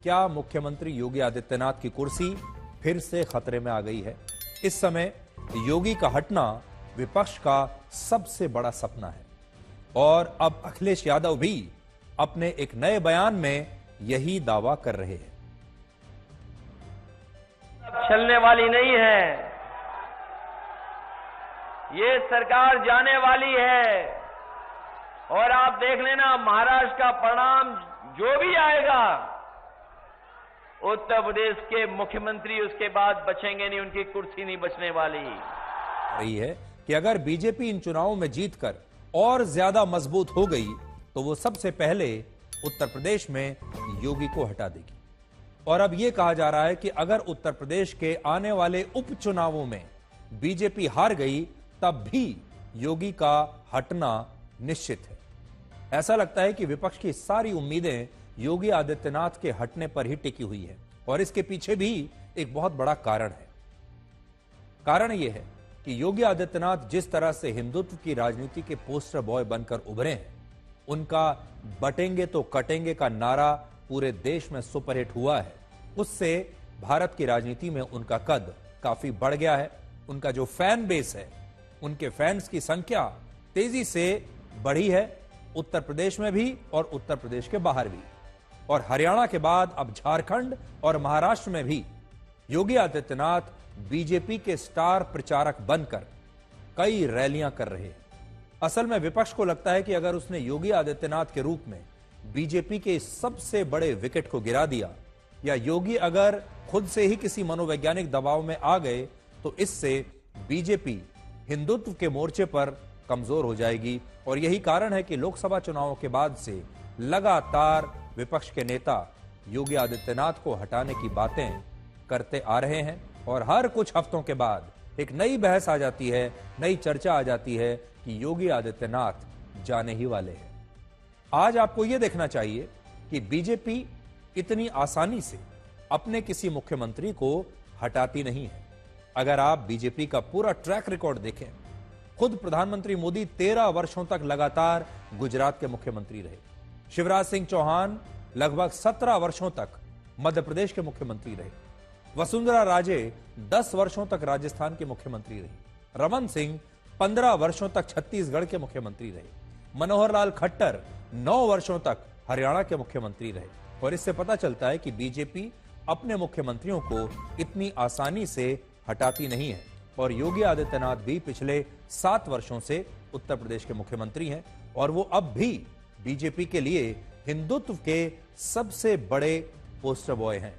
क्या मुख्यमंत्री योगी आदित्यनाथ की कुर्सी फिर से खतरे में आ गई है? इस समय योगी का हटना विपक्ष का सबसे बड़ा सपना है और अब अखिलेश यादव भी अपने एक नए बयान में यही दावा कर रहे हैं। चलने वाली नहीं है, ये सरकार जाने वाली है और आप देख लेना महाराष्ट्र का परिणाम जो भी आएगा, उत्तर प्रदेश के मुख्यमंत्री उसके बाद बचेंगे नहीं, उनकी कुर्सी नहीं बचने वाली। रही है कि अगर बीजेपी इन चुनावों में जीतकर और ज्यादा मजबूत हो गई तो वो सबसे पहले उत्तर प्रदेश में योगी को हटा देगी। और अब यह कहा जा रहा है कि अगर उत्तर प्रदेश के आने वाले उपचुनावों में बीजेपी हार गई तब भी योगी का हटना निश्चित है। ऐसा लगता है कि विपक्ष की सारी उम्मीदें योगी आदित्यनाथ के हटने पर ही टिकी हुई है और इसके पीछे भी एक बहुत बड़ा कारण है। कारण यह है कि योगी आदित्यनाथ जिस तरह से हिंदुत्व की राजनीति के पोस्टर बॉय बनकर उभरे हैं, उनका बटेंगे तो कटेंगे का नारा पूरे देश में सुपरहिट हुआ है, उससे भारत की राजनीति में उनका कद काफी बढ़ गया है। उनका जो फैन बेस है, उनके फैंस की संख्या तेजी से बढ़ी है, उत्तर प्रदेश में भी और उत्तर प्रदेश के बाहर भी। और हरियाणा के बाद अब झारखंड और महाराष्ट्र में भी योगी आदित्यनाथ बीजेपी के स्टार प्रचारक बनकर कई रैलियां कर रहे हैं। असल में विपक्ष को लगता है कि अगर उसने योगी आदित्यनाथ के रूप में बीजेपी के सबसे बड़े विकेट को गिरा दिया या योगी अगर खुद से ही किसी मनोवैज्ञानिक दबाव में आ गए तो इससे बीजेपी हिंदुत्व के मोर्चे पर कमजोर हो जाएगी। और यही कारण है कि लोकसभा चुनावों के बाद से लगातार विपक्ष के नेता योगी आदित्यनाथ को हटाने की बातें करते आ रहे हैं और हर कुछ हफ्तों के बाद एक नई बहस आ जाती है, नई चर्चा आ जाती है कि योगी आदित्यनाथ जाने ही वाले हैं। आज आपको यह देखना चाहिए कि बीजेपी इतनी आसानी से अपने किसी मुख्यमंत्री को हटाती नहीं है। अगर आप बीजेपी का पूरा ट्रैक रिकॉर्ड देखें, खुद प्रधानमंत्री मोदी 13 वर्षों तक लगातार गुजरात के मुख्यमंत्री रहे, शिवराज सिंह चौहान लगभग 17 वर्षों तक मध्य प्रदेश के मुख्यमंत्री रहे, वसुंधरा राजे 10 वर्षों तक राजस्थान के मुख्यमंत्री रही, रमन सिंह 15 वर्षों तक छत्तीसगढ़ के मुख्यमंत्री रहे, मनोहर लाल खट्टर 9 वर्षों तक हरियाणा के मुख्यमंत्री रहे। और इससे पता चलता है कि बीजेपी अपने मुख्यमंत्रियों को इतनी आसानी से हटाती नहीं है। और योगी आदित्यनाथ भी पिछले 7 वर्षों से उत्तर प्रदेश के मुख्यमंत्री हैं और वो अब भी बीजेपी के लिए हिंदुत्व के सबसे बड़े पोस्टर बॉय हैं।